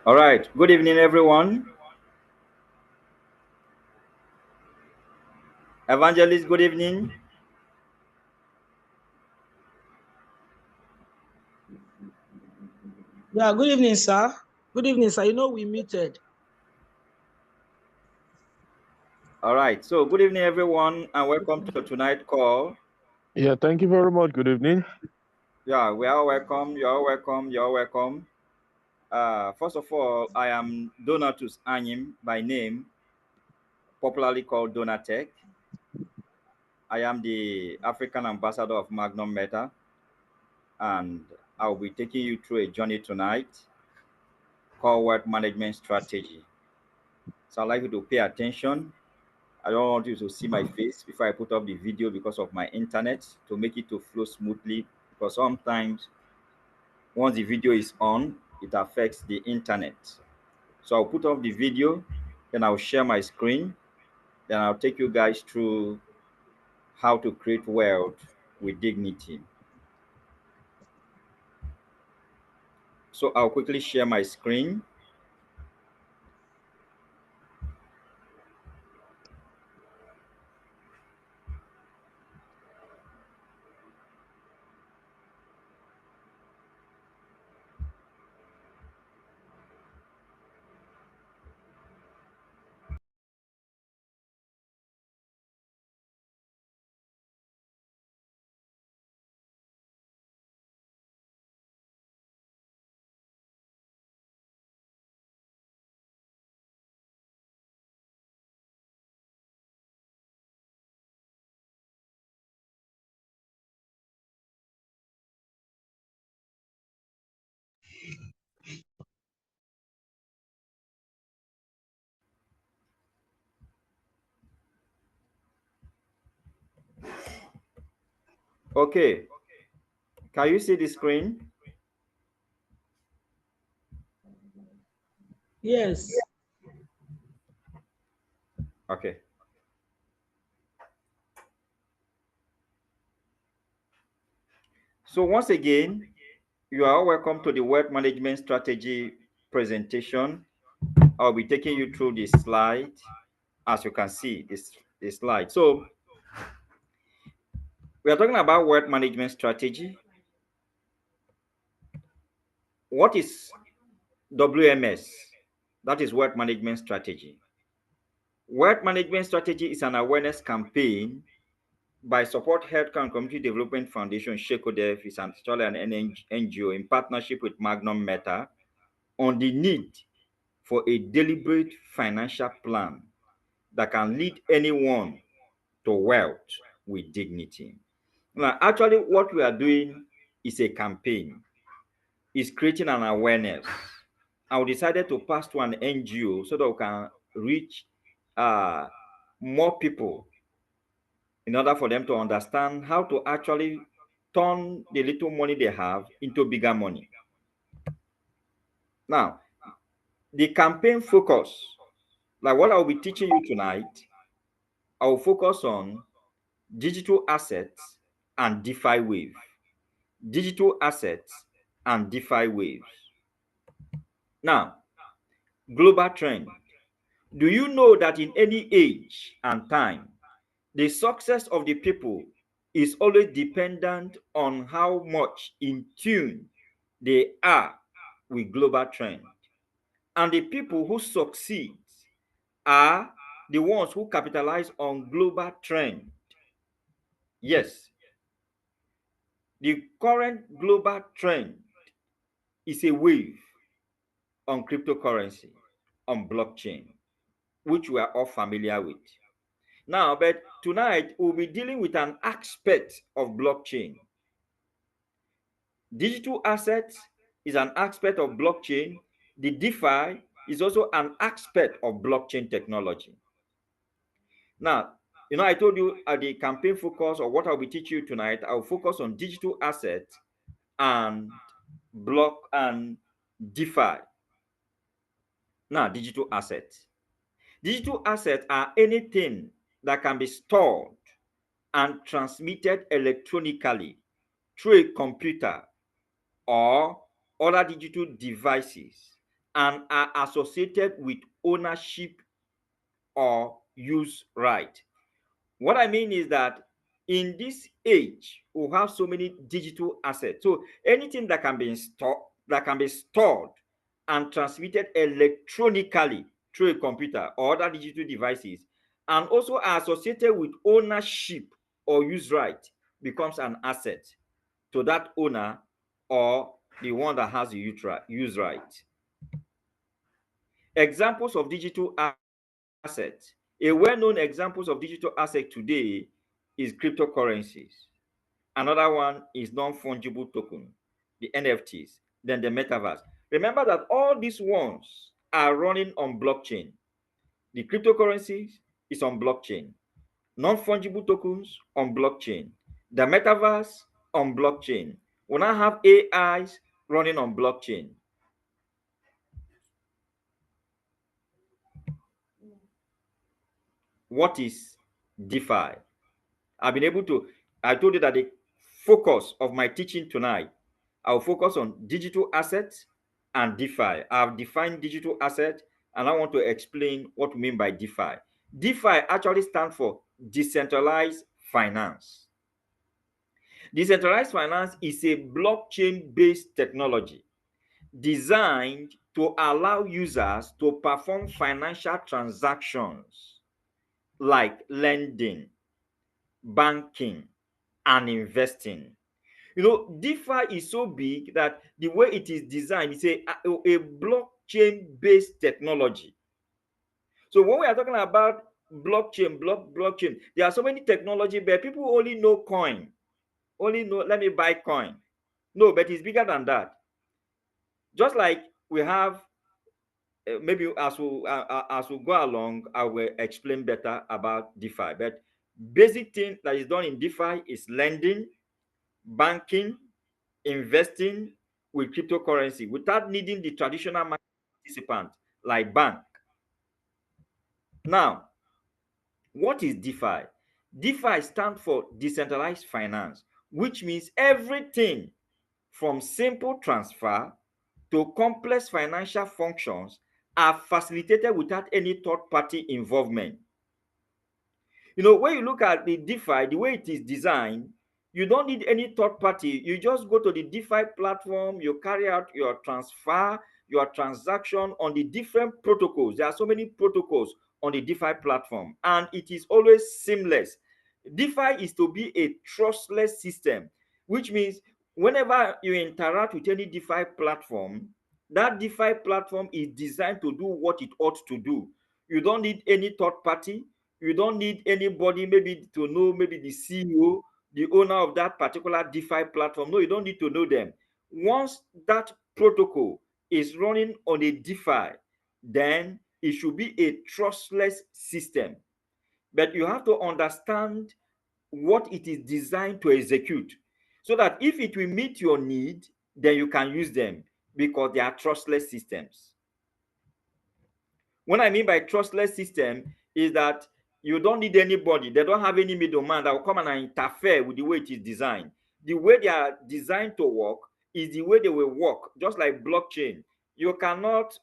All right. Good evening, everyone. Evangelist, good evening. Yeah, good evening, sir. Good evening, sir. We muted. All right. So, good evening, everyone, and welcome to tonight's call. Yeah, thank you very much. Good evening. Yeah, we are welcome. You're welcome. You're welcome. First of all, I am Donatus Anyim by name, popularly called Donatech. I am the African ambassador of Magnum Meta, and I'll be taking you through a journey tonight called Wealth Management Strategy. So, I'd like you to pay attention. I don't want you to see my face before I put up the video because of my internet to make it to flow smoothly. Because sometimes once the video is on, it affects the internet. So I'll put up the video, then I'll share my screen, then I'll take you guys through how to create wealth with dignity. So I'll quickly share my screen. Okay, can you see the screen? Yes. Okay. So once again, you are all welcome to the wealth management strategy presentation. I'll be taking you through this slide. As you can see, this slide. So we are talking about wealth management strategy. What is WMS? That is wealth management strategy. Wealth management strategy is an awareness campaign by Support Healthcare and Community Development Foundation, SHECODEF, is actually an NGO in partnership with Magnum Meta on the need for a deliberate financial plan that can lead anyone to wealth with dignity. Now, actually, what we are doing is a campaign, is creating an awareness. And we decided to pass to an NGO so that we can reach uh, more people in order for them to understand how to actually turn the little money they have into bigger money. Now, the campaign focus, like what I'll be teaching you tonight, I will focus on digital assets and DeFi wave. Digital assets and DeFi waves. Now, global trend. Do you know that in any age and time, the success of the people is always dependent on how much in tune they are with global trend? And the people who succeed are the ones who capitalize on global trend. Yes, the current global trend is a wave on cryptocurrency, on blockchain, which we are all familiar with. Now, but tonight we'll be dealing with an aspect of blockchain. Digital assets is an aspect of blockchain. The DeFi is also an aspect of blockchain technology. Now, I told you at the campaign focus, or what I'll be teaching you tonight, I'll focus on digital assets and block and DeFi. Now, digital assets. Digital assets are anything that can be stored and transmitted electronically through a computer or other digital devices and are associated with ownership or use right. What I mean is that in this age, we have so many digital assets. So anything that can be stored and transmitted electronically through a computer or other digital devices, and also are associated with ownership or use right, becomes an asset to that owner or the one that has the use right. Examples of digital assets. A well-known examples of digital asset today is cryptocurrencies. Another one is non-fungible token, the NFTs, then the metaverse. Remember that all these ones are running on blockchain. The cryptocurrencies is on blockchain. Non-fungible tokens on blockchain. The metaverse on blockchain. We now have AIs running on blockchain. What is DeFi? I've been able to, I told you that the focus of my teaching tonight, I'll focus on digital assets and DeFi. I've defined digital asset and I want to explain what we mean by DeFi. DeFi actually stands for decentralized finance. Decentralized finance is a blockchain based technology designed to allow users to perform financial transactions like lending, banking, and investing. DeFi is so big that the way it is designed is a blockchain based technology. So when we are talking about blockchain, there are so many technology, but people only know coin, only know let me buy coin. No, but it's bigger than that. Just like we have maybe as we go along, I will explain better about DeFi. But basic thing that is done in DeFi is lending, banking, investing with cryptocurrency without needing the traditional market participant like bank. Now, what is DeFi? DeFi stands for decentralized finance, which means everything from simple transfer to complex financial functions are facilitated without any third party involvement. When you look at the DeFi, the way it is designed, you don't need any third party. You just go to the DeFi platform, you carry out your transfer, your transaction on the different protocols. There are so many protocols on the DeFi platform, and it is always seamless. DeFi is to be a trustless system, which means whenever you interact with any DeFi platform, that DeFi platform is designed to do what it ought to do. You don't need any third party. You don't need anybody maybe to know maybe the CEO, the owner of that particular DeFi platform. No, you don't need to know them. Once that protocol is running on a DeFi, then it should be a trustless system. But you have to understand what it is designed to execute so that if it will meet your need, then you can use them because they are trustless systems. What I mean by trustless system is that you don't need anybody. They don't have any middleman that will come and interfere with the way it is designed. The way they are designed to work is the way they will work, just like blockchain. You cannot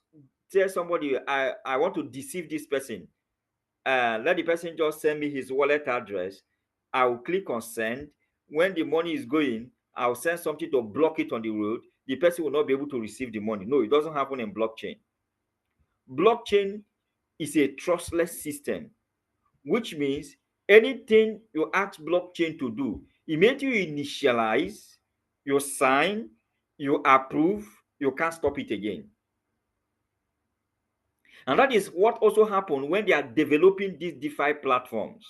tell somebody, I want to deceive this person. Let the person just send me his wallet address. I will click on send. When the money is going, I'll send something to block it on the road. The person will not be able to receive the money. No, it doesn't happen in blockchain. Blockchain is a trustless system, which means anything you ask blockchain to do, immediately you initialize, you sign, you approve, you can't stop it again. And that is what also happened when they are developing these DeFi platforms.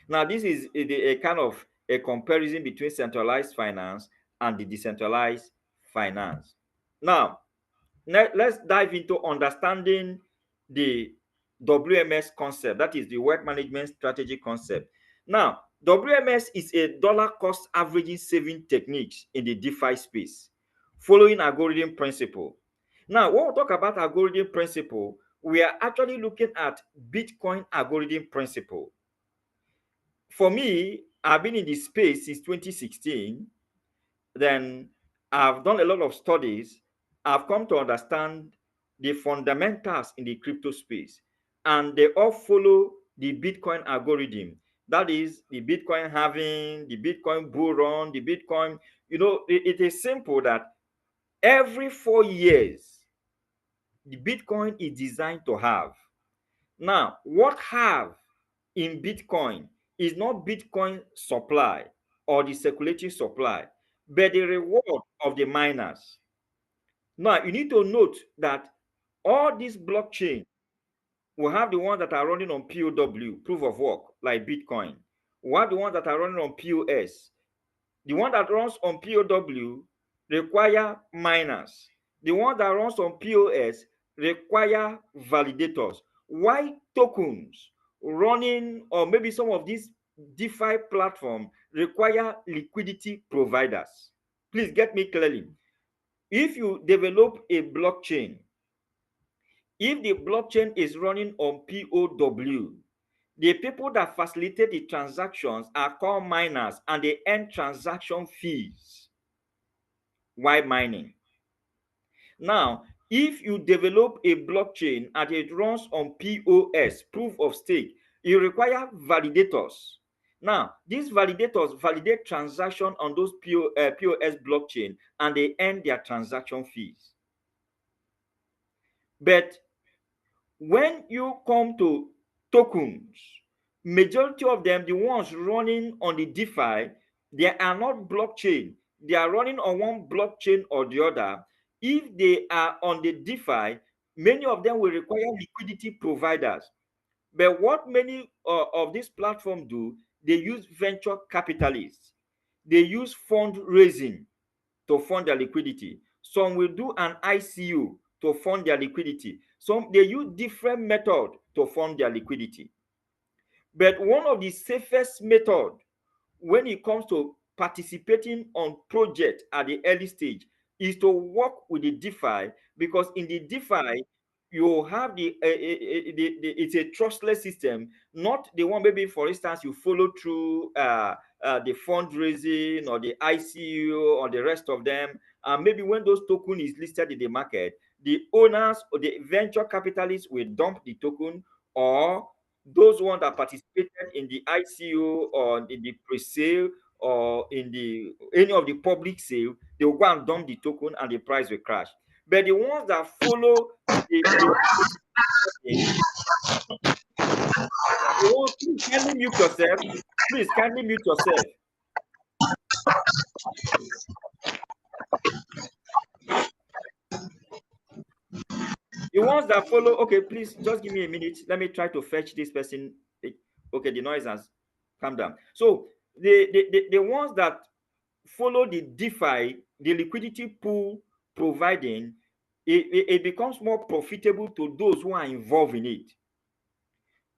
Now, this is a kind of a comparison between centralized finance and the decentralized finance. Now, let's dive into understanding the WMS concept, that is the wealth management strategy concept. Now, WMS is a dollar cost averaging saving techniques in the DeFi space, following algorithm principle. Now, when we talk about algorithm principle, we are actually looking at Bitcoin algorithm principle. For me, I've been in this space since 2016. Then I've done a lot of studies. I've come to understand the fundamentals in the crypto space, and they all follow the Bitcoin algorithm. That is the Bitcoin halving, the Bitcoin bull run, the Bitcoin, it is simple that every 4 years, the Bitcoin is designed to have. Now, what have in Bitcoin is not Bitcoin supply or the circulating supply, but the reward of the miners. Now, you need to note that all these blockchain will have the ones that are running on POW, proof of work, like Bitcoin. We have the ones that are running on POS. The one that runs on POW require miners. The one that runs on POS require validators. Why tokens running, or maybe some of these DeFi platform, require liquidity providers? Please get me clearly. If you develop a blockchain, if the blockchain is running on POW, the people that facilitate the transactions are called miners, and they earn transaction fees while mining. Now, if you develop a blockchain and it runs on POS, proof of stake, you require validators. Now, these validators validate transaction on those POS blockchain, and they earn their transaction fees. But when you come to tokens, majority of them, the ones running on the DeFi, they are not blockchain. They are running on one blockchain or the other. If they are on the DeFi, many of them will require liquidity providers. But what many of these platforms do, they use venture capitalists. They use fundraising to fund their liquidity. Some will do an ICO to fund their liquidity. Some, they use different method to fund their liquidity. But one of the safest method when it comes to participating on project at the early stage is to work with the DeFi, because in the DeFi you have it's a trustless system, not the one, maybe for instance you follow through the fundraising or the ICO or the rest of them, and maybe when those token is listed in the market, the owners or the venture capitalists will dump the token, or those ones that participated in the ICO or in the pre-sale or in the any of the public sale, they will go and dump the token and the price will crash. But the ones that follow the please kindly mute yourself. Please kindly mute yourself. The ones that follow, okay, please just give me a minute. Let me try to fetch this person. Okay, the noise has calmed down. So the ones that follow the DeFi, the liquidity pool providing, it becomes more profitable to those who are involved in it.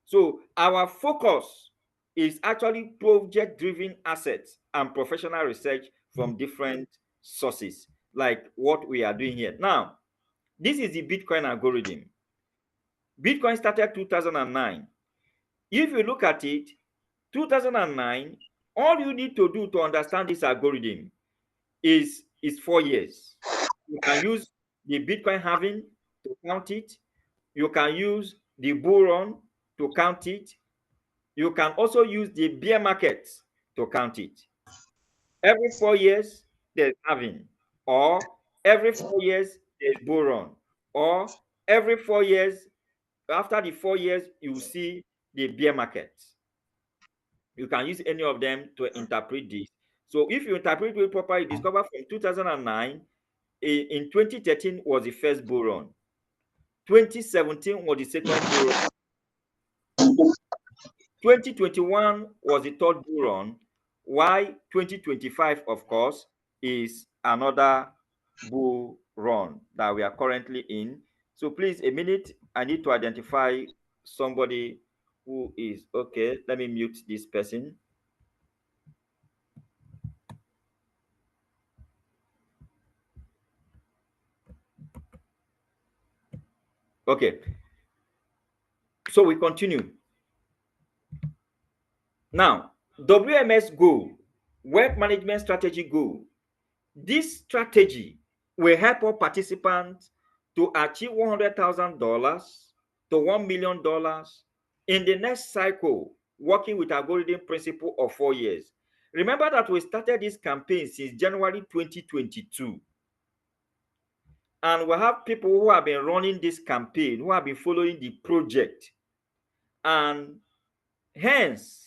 So our focus is actually project-driven assets and professional research from different sources, like what we are doing here. Now, this is the Bitcoin algorithm. Bitcoin started 2009. If you look at it, 2009, all you need to do to understand this algorithm is 4 years. You can use the Bitcoin halving to count it. You can use the bull run to count it. You can also use the bear market to count it. Every 4 years, there's halving, or every 4 years, there's bull run, or every 4 years, after the 4 years, you see the bear market. You can use any of them to interpret this. So if you interpret it properly, discover from 2009, in 2013 was the first bull run. 2017 was the second bull run. 2021 was the third bull run. Why 2025, of course, is another bull run that we are currently in. So please, a minute, I need to identify somebody who is okay. Let me mute this person. Okay. So we continue. Now, WMS goal, Wealth Management Strategy goal. This strategy will help all participants to achieve $100,000 to $1 million in the next cycle, working with our golden principle of 4 years. Remember that we started this campaign since January 2022. And we have people who have been running this campaign, who have been following the project. And hence,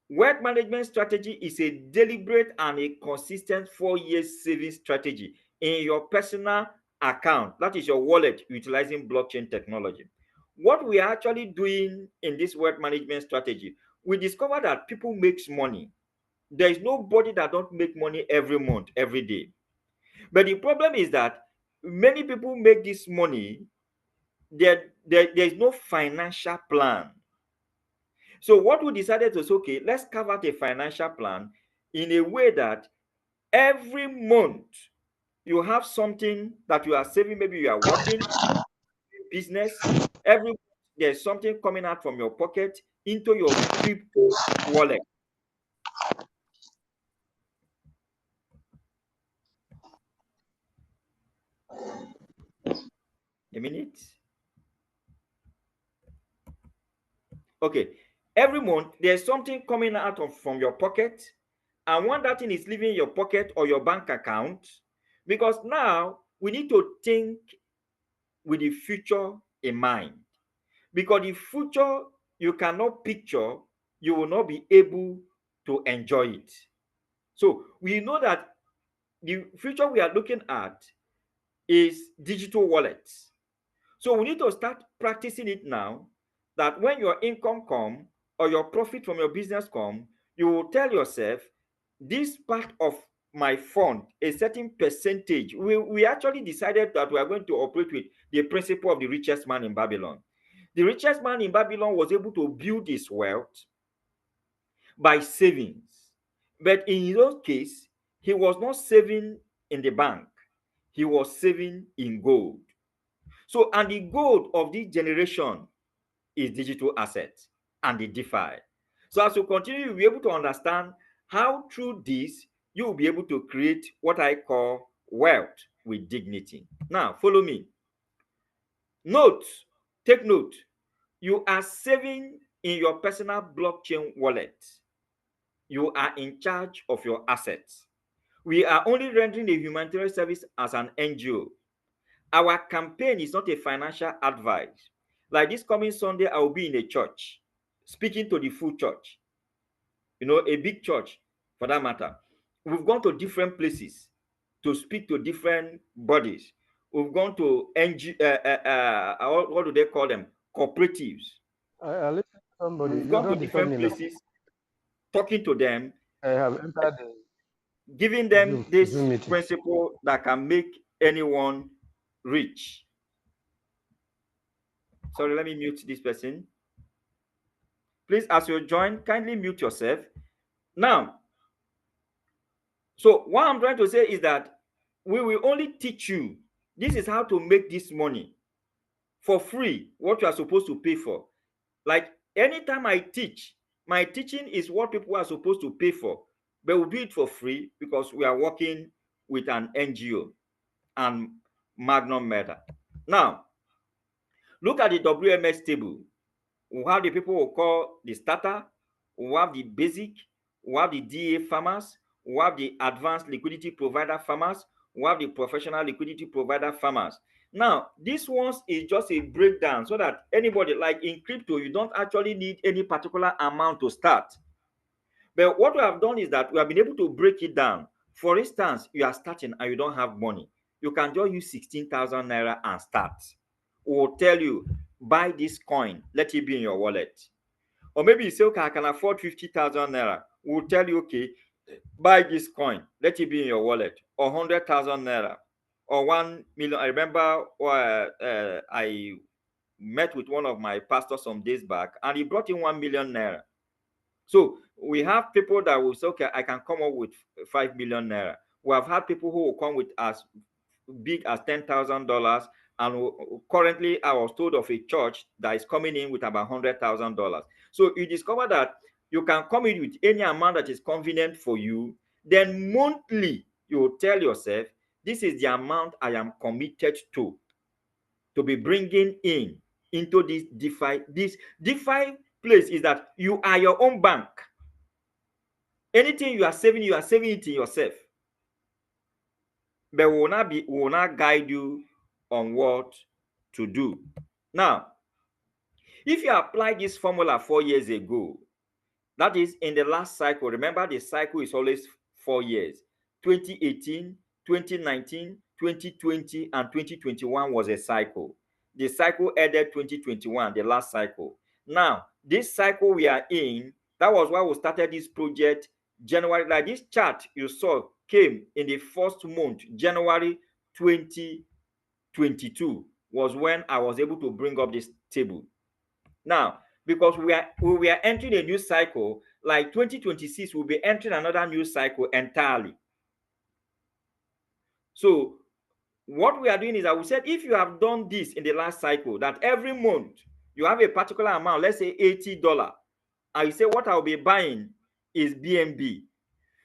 wealth management strategy is a deliberate and a consistent 4-year saving strategy in your personal account. That is your wallet utilizing blockchain technology. What we are actually doing in this wealth management strategy, we discover that people makes money. There is nobody that don't make money every month, every day. But the problem is that many people make this money, there is no financial plan. So what we decided was, okay, let's carve out a financial plan in a way that every month you have something that you are saving. Maybe you are working business. Every month there's something coming out from your pocket into your crypto wallet. A minute. Okay. Every month there's something coming out from your pocket, and when that thing is leaving your pocket or your bank account, because now we need to think with the future in mind. Because the future you cannot picture, you will not be able to enjoy it. So we know that the future we are looking at is digital wallets. So we need to start practicing it now, that when your income come or your profit from your business come, you will tell yourself, this part of my fund, a certain percentage, we actually decided that we are going to operate with the principle of the richest man in Babylon. The richest man in Babylon was able to build his wealth by savings. But in his case, he was not saving in the bank, he was saving in gold. So, and the gold of this generation is digital assets and the DeFi. So, as you continue, you'll be able to understand how through this you will be able to create what I call wealth with dignity. Now, follow me. Note, take note, you are saving in your personal blockchain wallet. You are in charge of your assets. We are only rendering a humanitarian service as an NGO. Our campaign is not a financial advice. Like this coming Sunday, I will be in a church speaking to the full church, a big church for that matter. We've gone to different places to speak to different bodies. We've gone to what do they call them? Cooperatives. I listen to somebody. We've You're gone to not different disturbing me now. places, talking to them, I have entered giving the them Zoom this meeting. principle that can make anyone rich. Sorry, let me mute this person. Please, as you join, kindly mute yourself. Now, so what I'm trying to say is that we will only teach you, this is how to make this money for free, what you are supposed to pay for. Like anytime I teach, my teaching is what people are supposed to pay for, but we do it for free because we are working with an NGO and Magnum Meta. Now, look at the WMS table. We have the people who call the starter, we have the basic, we have the DA farmers, we have the advanced liquidity provider farmers, we have the professional liquidity provider farmers. Now, this one is just a breakdown so that anybody, like in crypto, you don't actually need any particular amount to start. But what we have done is that we have been able to break it down. For instance, you are starting and you don't have money. You can just use 16,000 naira and start. We'll tell you, buy this coin, let it be in your wallet. Or maybe you say, okay, I can afford 50,000 naira. We'll tell you, okay, buy this coin, let it be in your wallet. Or 100,000 naira. Or 1 million. I remember I met with one of my pastors some days back and he brought in 1 million naira. So we have people that will say, okay, I can come up with 5 million naira. We have had people who will come with as big as $10,000. And currently, I was told of a church that is coming in with about $100,000. So you discover that you can come in with any amount that is convenient for you. Then monthly, you will tell yourself, this is the amount I am committed to. to be bringing in into this DeFi. This DeFi place is that you are your own bank. Anything you are saving it in yourself. But we will not guide you on what to do. Now, if you apply this formula 4 years ago, that is in the last cycle, remember the cycle is always 4 years. 2018, 2019, 2020, and 2021 was a cycle. The cycle ended 2021, the last cycle. Now, this cycle we are in, that was why we started this project January. Like this chart you saw came in the first month, January 2022 was when I was able to bring up this table. Now, because we are entering a new cycle, like 2026, we'll be entering another new cycle entirely. So what we are doing is that we said if you have done this in the last cycle, that every month you have a particular amount, let's say $80, and you say what I'll be buying is BNB.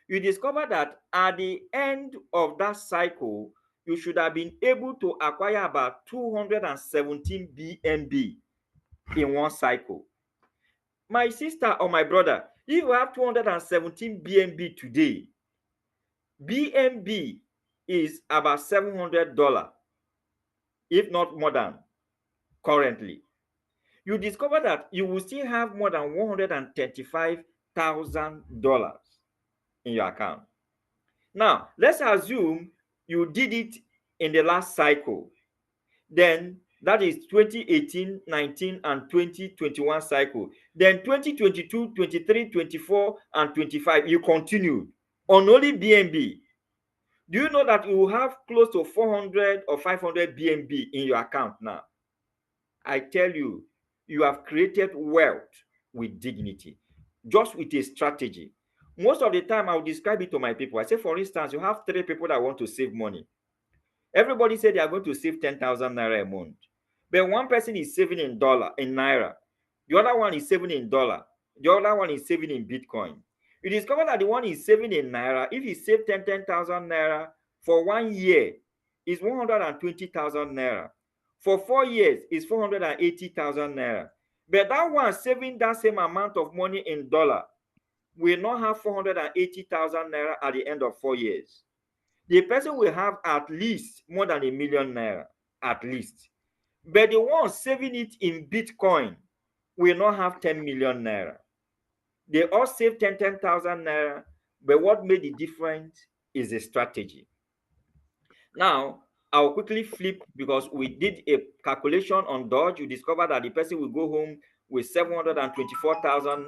You discover that at the end of that cycle, you should have been able to acquire about 217 BNB in one cycle. My sister or my brother, if you have 217 BNB today, BNB is about $700, if not more than currently. You discover that you will still have more than $135,000 in your account. Now, let's assume you did it in the last cycle. Then that is 2018, 19, and 2021 cycle. Then 2022, 23, 24, and 25, you continued on only BNB. Do you know that you will have close to 400 or 500 BNB in your account now? I tell you, you have created wealth with dignity, just with a strategy. Most of the time, I'll describe it to my people. I say, for instance, you have 3 people that want to save money. Everybody said they are going to save 10,000 naira a month. But one person is saving in naira. The other one is saving in dollar. The other one is saving in Bitcoin. You discover that the one is saving in naira, if he saved 10,000 naira for 1 year, is 120,000 naira. For 4 years, is 480,000 naira. But that one saving that same amount of money in dollar will not have 480,000 naira at the end of 4 years. The person will have at least more than 1 million naira, at least. But the one saving it in Bitcoin will not have 10 million naira. They all save 10,000 naira, but what made the difference is a strategy. Now, I'll quickly flip because we did a calculation on Dodge. You discover that the person will go home with 724,000.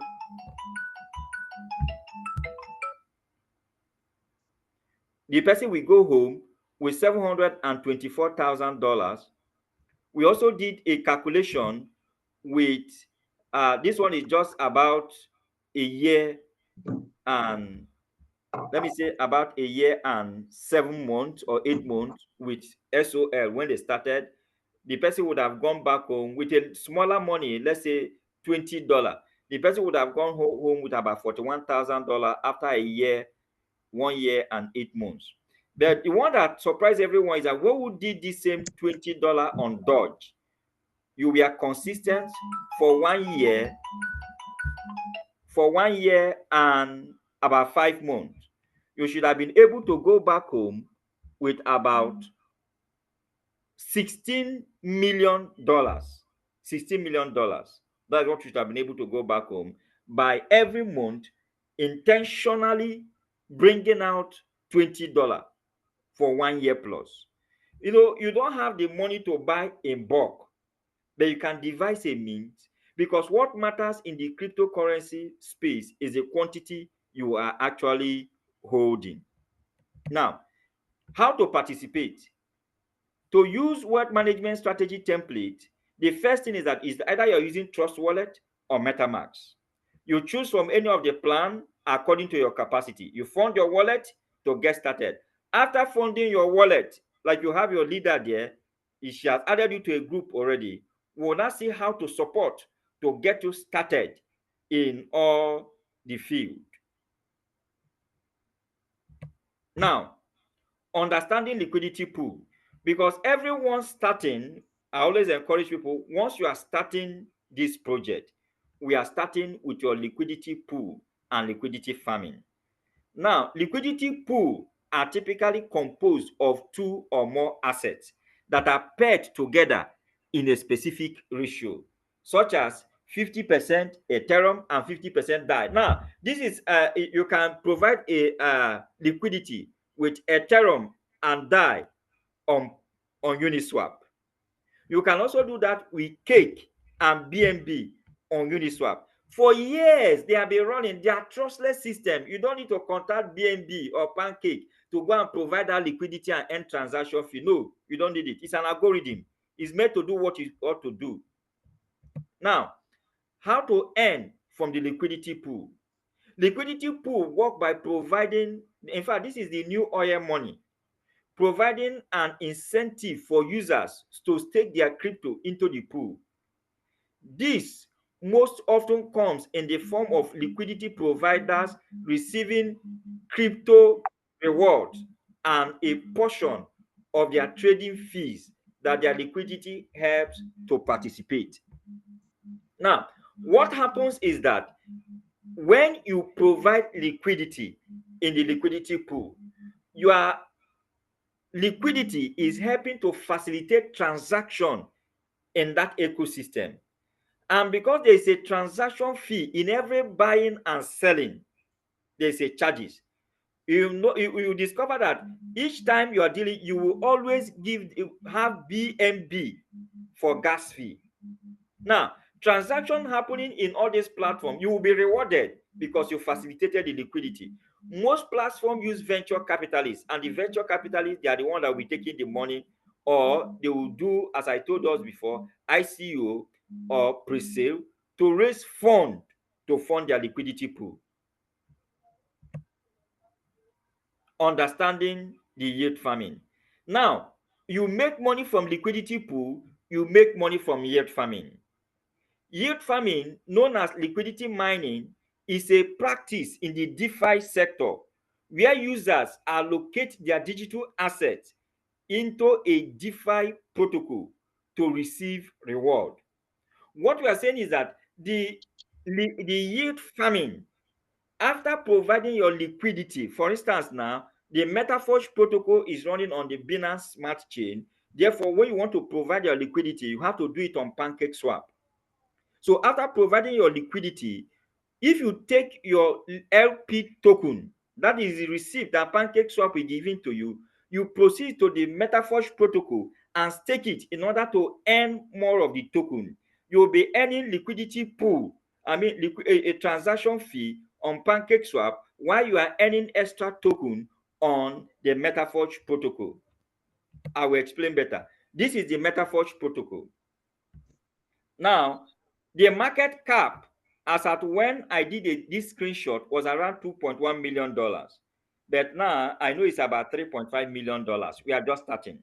The person will go home with $724,000. We also did a calculation with this one is just about a year and let me say about a year and 7 months or 8 months with SOL when they started. The person would have gone back home with a smaller money, let's say $20. The person would have gone home with about $41,000 after a year, 1 year and 8 months. But the one that surprised everyone is that when we did the same $20 on Dodge, you were consistent for 1 year, and about 5 months. You should have been able to go back home with about $16 million. $16 million. That's what you should have been able to go back home by every month intentionally bringing out $20 for 1 year plus. You don't have the money to buy in bulk, but you can devise a means, because what matters in the cryptocurrency space is the quantity you are actually holding. Now, how to participate? To use wealth management strategy template, the first thing is that is either you're using Trust Wallet or MetaMask. You choose from any of the plan according to your capacity. You fund your wallet to get started. After funding your wallet, like you have your leader there, she has added you to a group already. We will now see how to support to get you started in all the field. Now, understanding liquidity pool, because everyone starting I always encourage people, once you are starting this project, we are starting with your liquidity pool and liquidity farming. Now, liquidity pool are typically composed of two or more assets that are paired together in a specific ratio, such as 50% Ethereum and 50% DAI. Now, this is you can provide a liquidity with Ethereum and DAI on Uniswap. You can also do that with Cake and BNB on Uniswap. For years, they have been running their trustless system. You don't need to contact BNB or Pancake to go and provide that liquidity and end transaction fee. No, you don't need it. It's an algorithm. It's made to do what it ought to do. Now, how to earn from the liquidity pool? Liquidity pool work by providing, in fact, this is the new oil money, providing an incentive for users to stake their crypto into the pool. This most often comes in the form of liquidity providers receiving crypto rewards and a portion of their trading fees that their liquidity helps to participate. Now, what happens is that when you provide liquidity in the liquidity pool, your liquidity is helping to facilitate transaction in that ecosystem. And because there is a transaction fee in every buying and selling, there's a charges. You discover that each time you are dealing, you will always have BNB for gas fee. Now, transaction happening in all these platforms, you will be rewarded because you facilitated the liquidity. Most platforms use venture capitalists, and the venture capitalists, they are the one that will be taking the money, or they will do, as I told us before, ICO or pre-sale to raise fund to fund their liquidity pool. Understanding the yield farming. Now, you make money from liquidity pool, you make money from yield farming. Yield farming, known as liquidity mining, is a practice in the DeFi sector where users allocate their digital assets into a DeFi protocol to receive reward. What we are saying is that the yield farming, after providing your liquidity, for instance, now the MetaForge protocol is running on the Binance Smart Chain. Therefore, when you want to provide your liquidity, you have to do it on PancakeSwap. So after providing your liquidity, if you take your LP token, that is the receipt that PancakeSwap is giving to you, you proceed to the MetaForge protocol and stake it in order to earn more of the token. You will be earning liquidity pool, a transaction fee on PancakeSwap while you are earning extra token on the MetaForge protocol. I will explain better. This is the MetaForge protocol. Now, the market cap as at when I did this screenshot was around $2.1 million. But now I know it's about $3.5 million. We are just starting.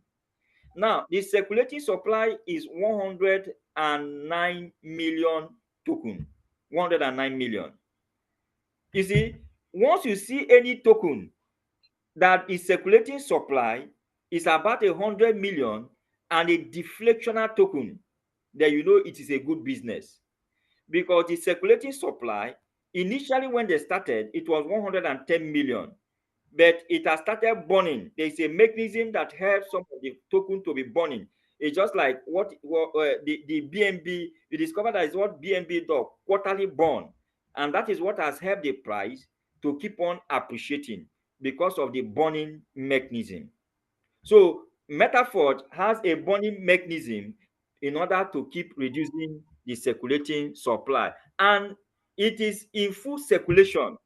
Now, the circulating supply is 109 million token. 109 million. You see, once you see any token that is circulating supply is about 100 million and a deflectional token, then you know it is a good business. Because the circulating supply, initially when they started, it was 110 million, but it has started burning. There is a mechanism that helps some of the token to be burning. It's just like the BNB, you discover that is what BNB does, quarterly burn. And that is what has helped the price to keep on appreciating because of the burning mechanism. So MetaForge has a burning mechanism in order to keep reducing the circulating supply, and it is in full circulation,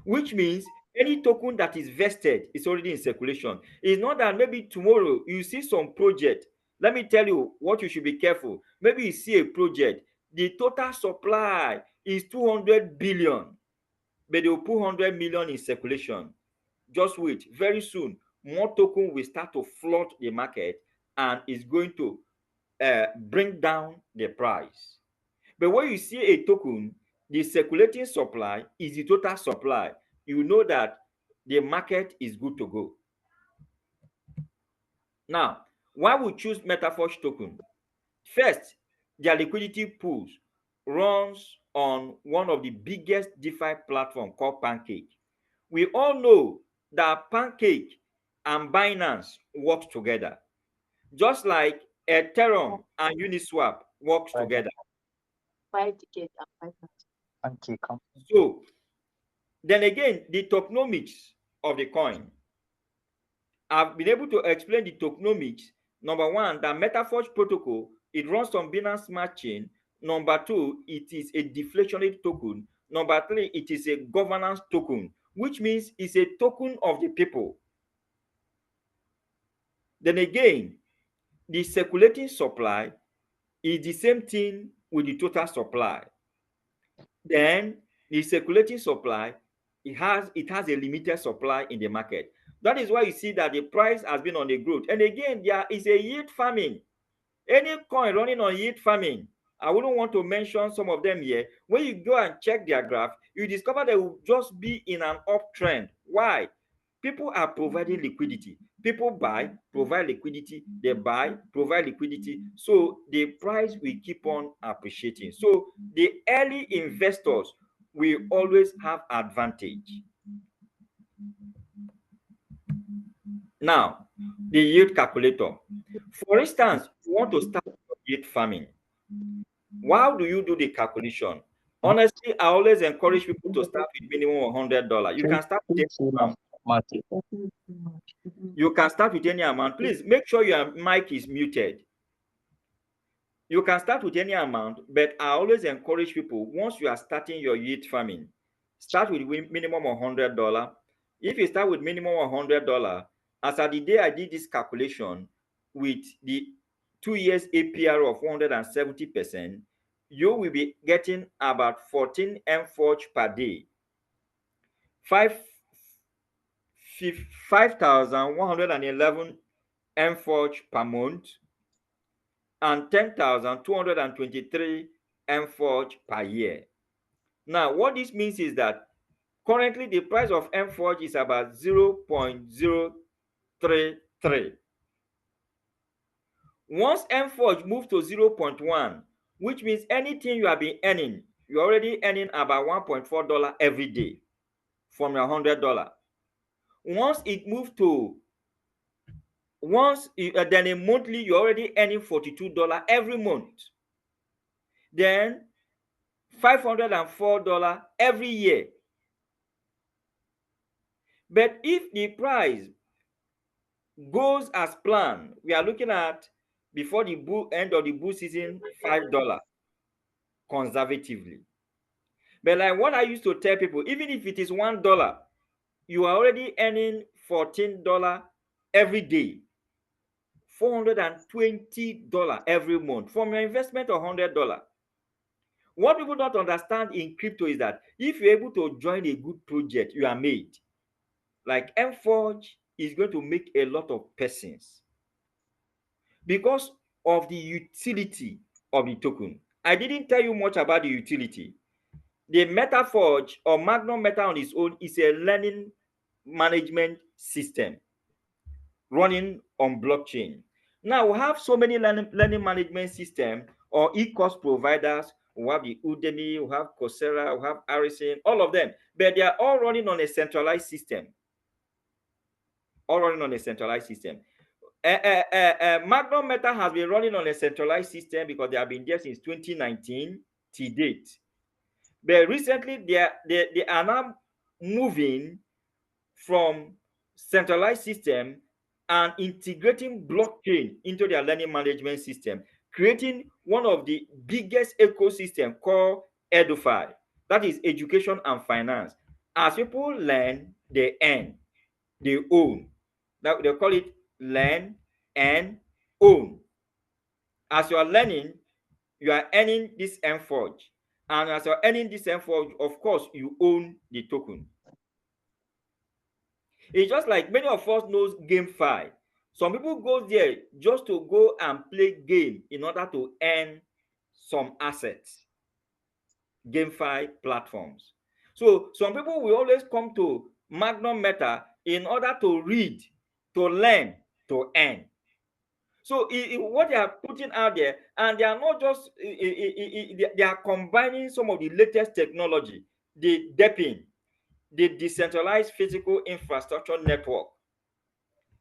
which means any token that is vested is already in circulation. It's not that maybe tomorrow you see some project. Let me tell you what you should be careful. Maybe you see a project, the total supply is 200 billion, but they will put 100 million in circulation. Just wait, very soon more token will start to flood the market and is going to bring down the price. But when you see a token, the circulating supply is the total supply, you know that the market is good to go. Now, Why we choose MetaForge token? First, their liquidity pools runs on one of the biggest DeFi platform called Pancake. We all know that Pancake and Binance work together, just like Ethereum and Uniswap works together. So then again, the tokenomics of the coin. I've been able to explain the tokenomics. Number one, that MetaForge protocol, it runs on Binance Smart Chain. Number two, it is a deflationary token. Number three, it is a governance token, which means it's a token of the people. Then again, the circulating supply is the same thing with the total supply. Then the circulating supply, it has a limited supply in the market. That is why you see that the price has been on a growth. And again, there is a yield farming. Any coin running on yield farming, I wouldn't want to mention some of them here. When you go and check their graph, you discover they will just be in an uptrend. Why? People are providing liquidity. People buy, provide liquidity. They buy, provide liquidity. So the price will keep on appreciating. So the early investors will always have advantage. Now, the yield calculator. For instance, you want to start yield farming. How do you do the calculation? Honestly, I always encourage people to start with minimum $100. You can start with any amount. You can start with any amount. Please make sure your mic is muted. You can start with any amount, but I always encourage people, once you are starting your yield farming, start with minimum $100. If you start with minimum $100, as at the day I did this calculation with the 2 years APR of 170%, you will be getting about 14 mForge per day, 5,111 mForge per month, and 10,223 mForge per year. Now, what this means is that currently the price of mForge is about 0.033. Once mForge moves to 0.1, which means anything you have been earning, you're already earning about $1.4 every day from your $100. Once it moves to then a monthly, you're already earning $42 every month. Then $504 every year. But if the price goes as planned, we are looking at, before the end of the bull season, $5 conservatively. But like what I used to tell people, even if it is $1, you are already earning $14 every day, $420 every month from your investment of $100. What people don't understand in crypto is that if you're able to join a good project, you are made. Like mForge is going to make a lot of persons because of the utility of the token. I didn't tell you much about the utility. The MetaForge or Magnum Meta on its own is a learning management system running on blockchain. Now we have so many learning management system or e-course providers. We have the Udemy, we have Coursera, we have Harrison, all of them, but they are all running on a centralized system. All running on a centralized system. Magnum Meta has been running on a centralized system because they have been there since 2019 to date. But recently, they are now moving from centralized system and integrating blockchain into their learning management system, creating one of the biggest ecosystem called EduFi. That is education and finance. As people learn, they earn, they own. That they call it learn and own. As you are learning, you are earning this mForge. And as you're earning this mForge, of course, you own the token. It's just like many of us knows GameFi. Some people go there just to go and play game in order to earn some assets. GameFi platforms. So some people will always come to Magnum Meta in order to read, to learn, to earn. So what they are putting out there, and they are not just they are combining some of the latest technology, the DEPIN, the decentralized physical infrastructure network.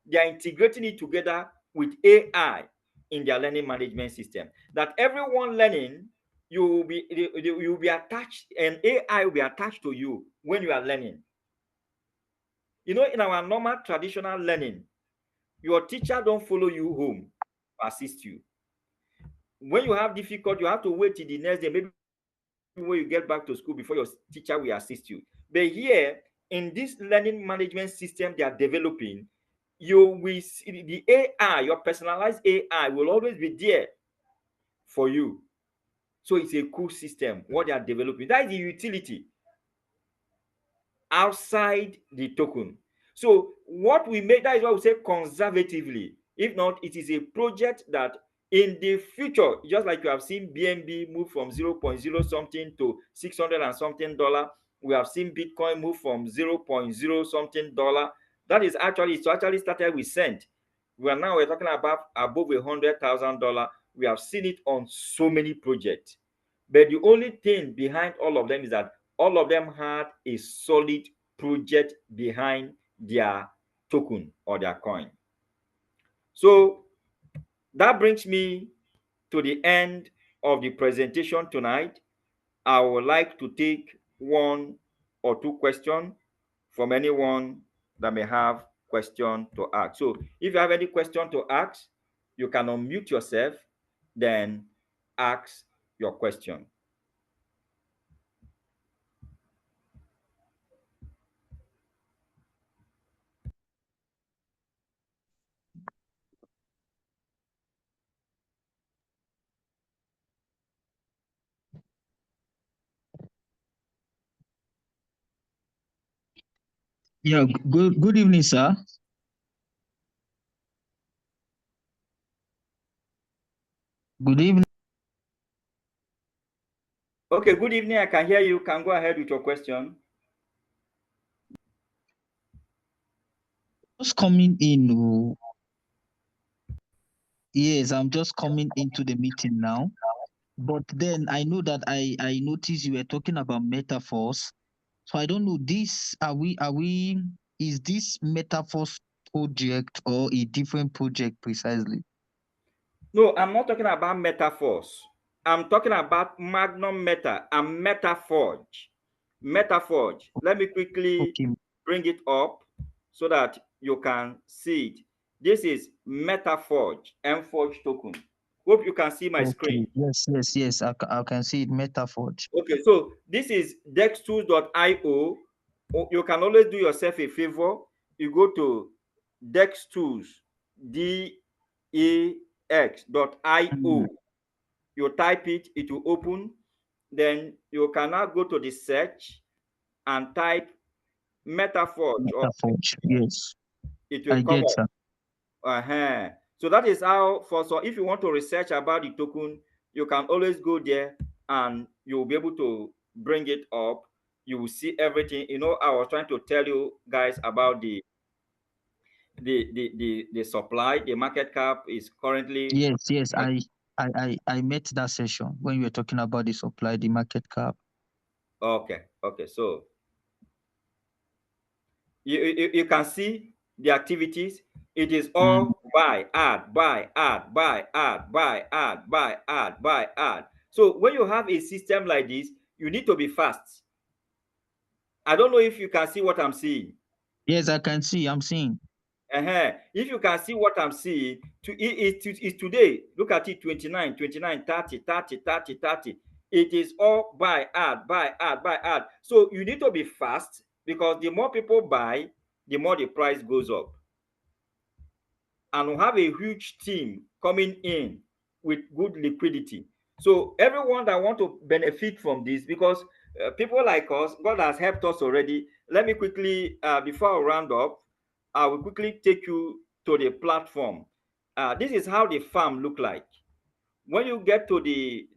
They are integrating it together with AI in their learning management system. That everyone learning, you will be attached, and AI will be attached to you when you are learning. You know, in our normal traditional learning, your teacher don't follow you home to assist you. When you have difficult, you have to wait till the next day, maybe when you get back to school before your teacher will assist you. But here, in this learning management system they are developing, you will see the AI, your personalized AI will always be there for you. So it's a cool system what they are developing. That is the utility outside the token. So what we make, that is what we say conservatively. If not, it is a project that in the future, just like you have seen BNB move from 0.0 something to 600 and something dollar, we have seen Bitcoin move from 0.0 something dollar. That is actually, it actually started with cent. We're talking about above $100,000. We have seen it on so many projects. But the only thing behind all of them is that all of them had a solid project behind their token or their coin. So that brings me to the end of the presentation tonight. I would like to take one or two questions from anyone that may have question to ask. So if you have any question to ask, you can unmute yourself, then ask your question. Yeah, good evening, sir. Good evening. Okay, good evening. I can hear you. Can go ahead with your question. Just coming in. Oh. Yes, I'm just coming into the meeting now. But then I know that I noticed you were talking about metaphors. So I don't know this. Are we? Is this metaphors project or a different project precisely? No, I'm not talking about metaphors. I'm talking about Magnum Meta and Metaforge. Metaforge. Let me quickly Okay. bring it up so that you can see it. This is Metaforge, MForge token. Hope you can see my Okay. screen. Yes. I can see it. Metaphors. Okay, so this is dextools.io. You can always do yourself a favor. You go to dextools, Mm, DEX.io. You type it, it will open. Then you can now go to the search and type Metaforge, or metaphors. Yes, it will I come get up. that. So that is how, for so if you want to research about the token, you can always go there and you'll be able to bring it up. You will see everything. You know, I was trying to tell you guys about the supply. The market cap is currently Yes. I met that session when you were talking about the supply, the market cap. okay. So you can see the activities. It is Mm, all buy, add, buy, add, buy, add, buy, add, buy, add, buy, add. So when you have a system like this, you need to be fast. I don't know if you can see what I'm seeing. yes, I can see. I'm seeing. If you can see what I'm seeing, it's today. Look at it, 29, 29, 30, 30, 30, 30. It is all buy, add, buy, add, buy, add. So you need to be fast because the more people buy, the more the price goes up. And we have a huge team coming in with good liquidity. So everyone that want to benefit from this, because people like us, God has helped us already. Let me quickly, before I round up, I will quickly take you to the platform. This is how the farm look like. When you get to the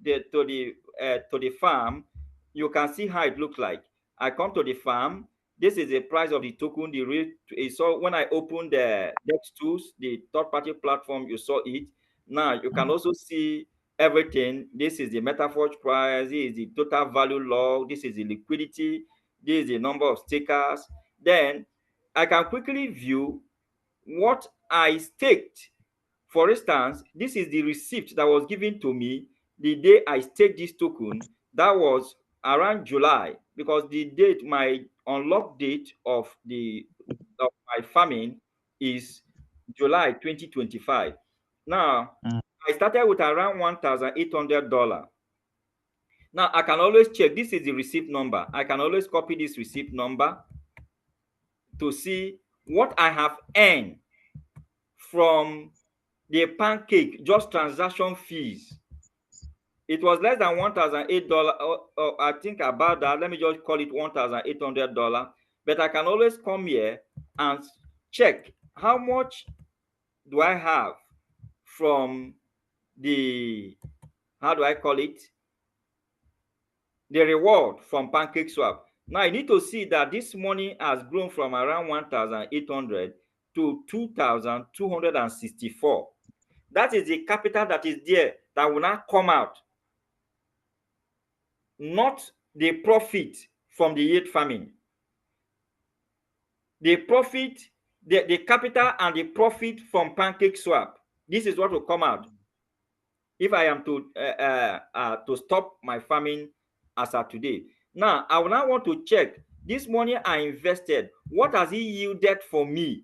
farm, you can see how it looks like. I come to the farm. This is the price of the token. The rate you saw when I opened the Dex Tools, the third-party platform, you saw it. Now you can also see everything. This is the MetaForge price. This is the total value log. This is the liquidity. This is the number of stakers. Then I can quickly view what I staked. For instance, this is the receipt that was given to me the day I staked this token. That was around July, because the date, my unlock date of my farming is July 2025. Now, I started with around $1,800. Now, I can always check. This is the receipt number. I can always copy this receipt number to see what I have earned from the pancake, just transaction fees. It was less than $1,008. I think about that. Let me just call it $1,800. But I can always come here and check how much do I have from the, how do I call it? The reward from Pancake Swap. Now I need to see that this money has grown from around 1,800 to 2,264. That is the capital that is there that will not come out, not the profit from the yield farming. The profit, the capital and the profit from Pancake Swap. This is what will come out if I am to stop my farming as of today. Now, I will now want to check this money I invested. What has it yielded for me?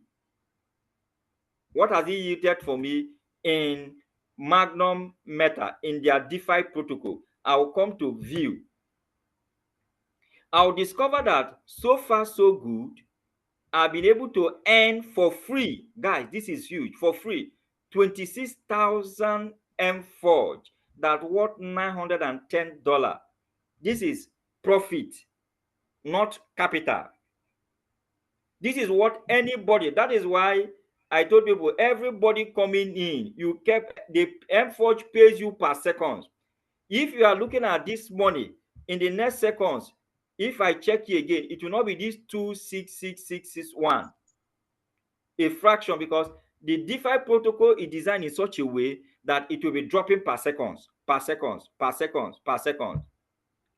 What has it yielded for me in Magnum Meta, in their DeFi protocol? I will come to view. I'll discover that so far so good. I've been able to earn for free, guys. This is huge, for free, 26,000 M Forge, that worth $910. This is profit, not capital. This is what anybody, that is why I told people, everybody coming in, you kept the M Forge pays you per second. If you are looking at this money in the next seconds, if I check you again, it will not be this 266661, a fraction, because the DeFi protocol is designed in such a way that it will be dropping per seconds, per seconds, per seconds, per seconds.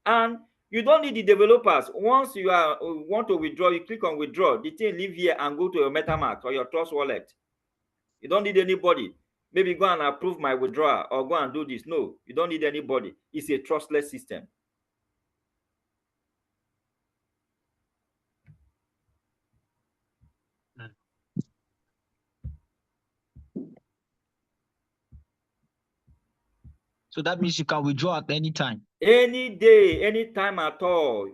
And you don't need the developers. Once you want to withdraw, you click on withdraw. The thing leave here and go to your MetaMask or your Trust wallet. You don't need anybody. Maybe go and approve my withdrawal or go and do this. No, you don't need anybody. It's a trustless system. So that means you can withdraw at any time. Any day, any time at all.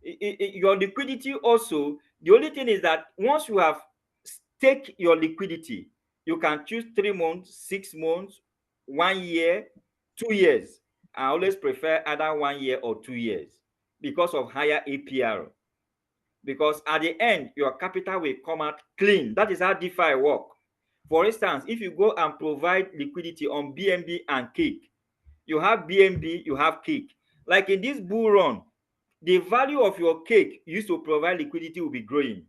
Your liquidity also, the only thing is that once you have staked your liquidity, you can choose 3 months, 6 months, 1 year, 2 years. I always prefer either 1 year or 2 years because of higher APR. Because at the end, your capital will come out clean. That is how DeFi work. For instance, if you go and provide liquidity on BNB and Cake, you have BNB, you have Cake. Like in this bull run, the value of your Cake used to provide liquidity will be growing.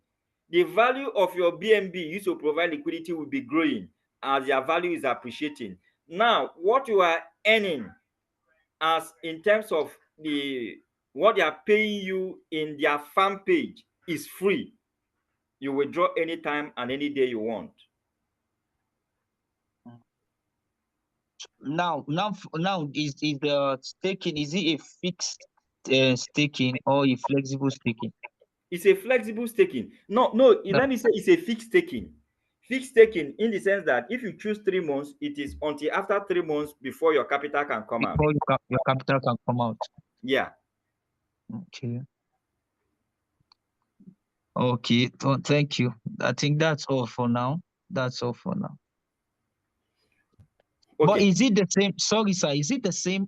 The value of your BNB used to provide liquidity will be growing as their value is appreciating. Now, what you are earning as in terms of what they are paying you in their farm page is free. You withdraw anytime and any day you want. Now is the staking, is it a fixed staking or a flexible staking? It's a flexible staking. No, let me say it's a fixed staking. Fixed staking in the sense that if you choose 3 months, it is until after 3 months before your capital can come out. Before your capital can come out. Yeah. Okay. Okay. Thank you. I think that's all for now. That's all for now. Okay. But is it the same? Sorry, sir. Is it the same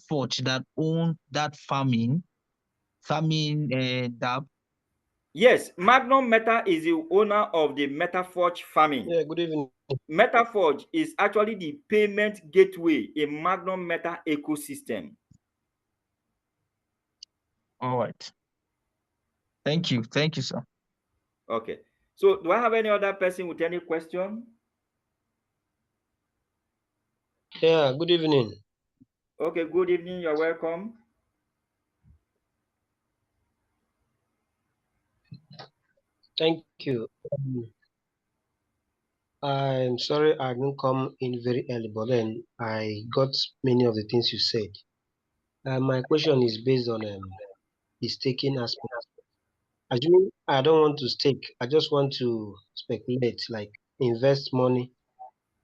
Forge that own that farming dApp? Yes, Magnum Meta is the owner of the MetaForge farming. Yeah, good evening. MetaForge is actually the payment gateway in Magnum Meta ecosystem. All right. Thank you. Thank you, sir. Okay. So do I have any other person with any question? Yeah, good evening. Okay, good evening. You're welcome. Thank you. I'm sorry I didn't come in very early, but then I got many of the things you said. My question is based on the staking aspect. Assuming I don't want to stake, I just want to speculate, like invest money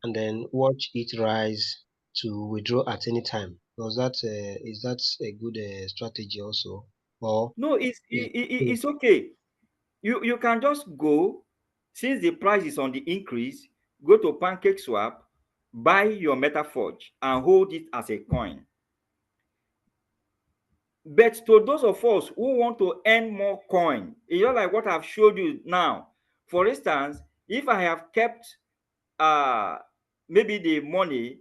and then watch it rise to withdraw at any time. Is that a good strategy also, or No, is it's okay. You can just go, since the price is on the increase, go to Pancake Swap, buy your MetaForge and hold it as a coin. But to those of us who want to earn more coin, it's just like what I've showed you now. For instance, if I have kept uh maybe the money,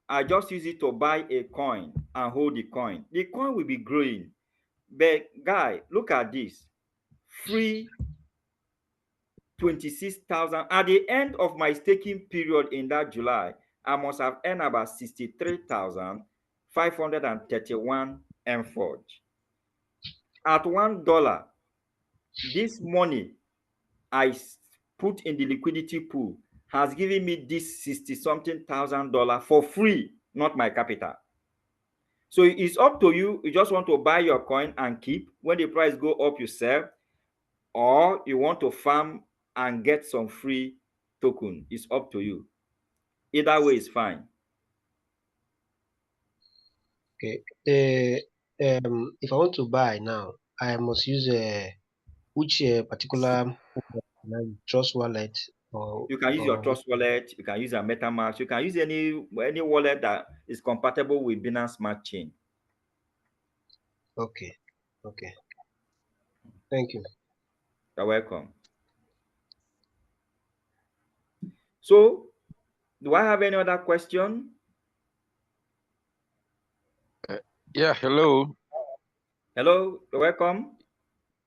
I just use it to buy a coin and hold the coin will be growing. But guy, look at this. Free 26,000. At the end of my staking period in that July, I must have earned about 63,531 MForge. At $1, this money I put in the liquidity pool has given me this 60 something thousand dollar for free, not my capital. So it's up to you. You just want to buy your coin and keep. When the price go up, you sell, or you want to farm and get some free token. It's up to you. Either way is fine. okay? If I want to buy now, I must use which particular trust wallet or You can use your Trust wallet. You can use a MetaMask. You can use any wallet that is compatible with Binance Smart Chain. okay, okay. Thank you. You're welcome. So, do I have any other question? Yeah, hello. Hello, you're welcome.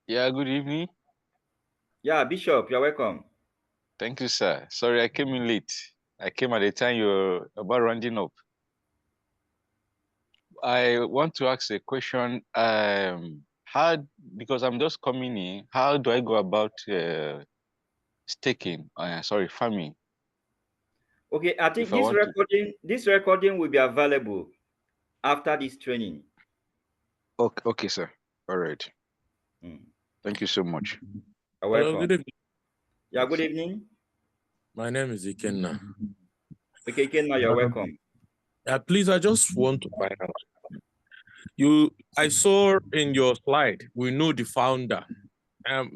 Yeah, good evening. Yeah, Bishop, you're welcome. Thank you, sir. Sorry, I came in late. I came at the time you're about rounding up. I want to ask a question. How, because I'm just coming in, how do I go about staking? Sorry, farming. Okay, I think If I want to. this recording will be available after this training. Okay, okay, sir. All right. Mm. Thank you so much. You're Hello, welcome. good evening. Yeah, good evening. My name is Ikenna. Okay, Kenna, you're welcome. Please, I just want to find out. I saw in your slide, we know the founder. Can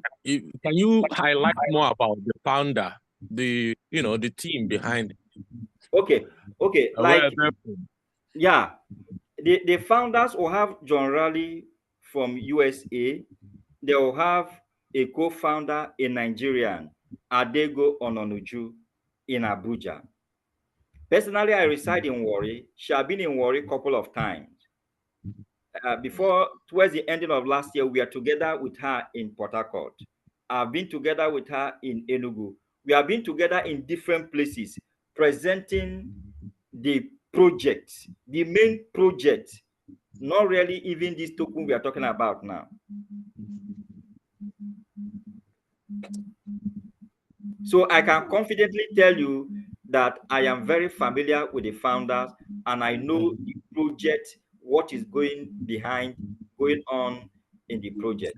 you highlight more about the founder, the team behind it? Okay, Where like, they're from? yeah, the founders will have John Raleigh from USA. They will have a co-founder, a Nigerian, Adego Ononuju in Abuja. Personally, I reside in Warri. She has been in Warri a couple of times. Before, towards the ending of last year, we are together with her in Port Harcourt. I've been together with her in Enugu. We have been together in different places, presenting the project, the main project, not really even this token we are talking about now. So I can confidently tell you that I am very familiar with the founders and I know the project, what is going on in the project.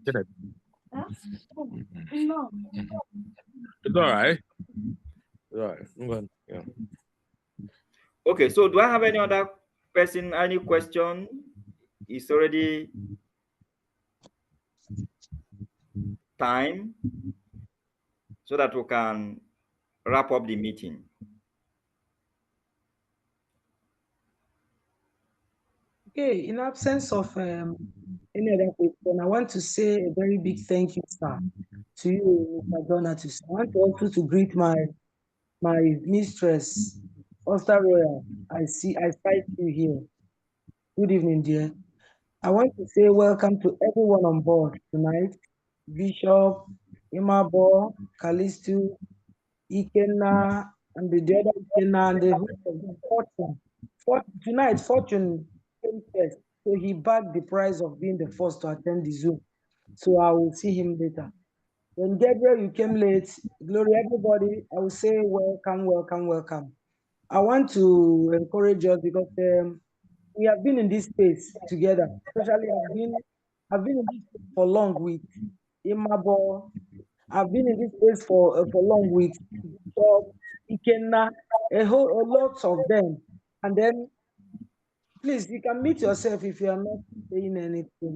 No. It's all right. It's all right. I'm going, yeah. Okay, so do I have any other person, any question? It's already time so that we can wrap up the meeting. Okay, in absence of any other question, I want to say a very big thank you, sir, to you, Mr. Donatus. I want to also to greet my mistress, Oster Royal. I sight you here. Good evening, dear. I want to say welcome to everyone on board tonight. Bishop, Imabo, Callistu, Ikenna, and the other Ikenna, and the host of the Fortune. Tonight, Fortune came first, so he bagged the prize of being the first to attend the Zoom. So I will see him later. When Gabriel, you came late. Glory, everybody, I will say welcome, welcome, welcome. I want to encourage us because we have been in this space together. Especially, I've been in this space for long with Imabo. I've been in this space for long with Bishop, Ikenna, a lot of them. And then, please, you can meet yourself if you are not saying anything.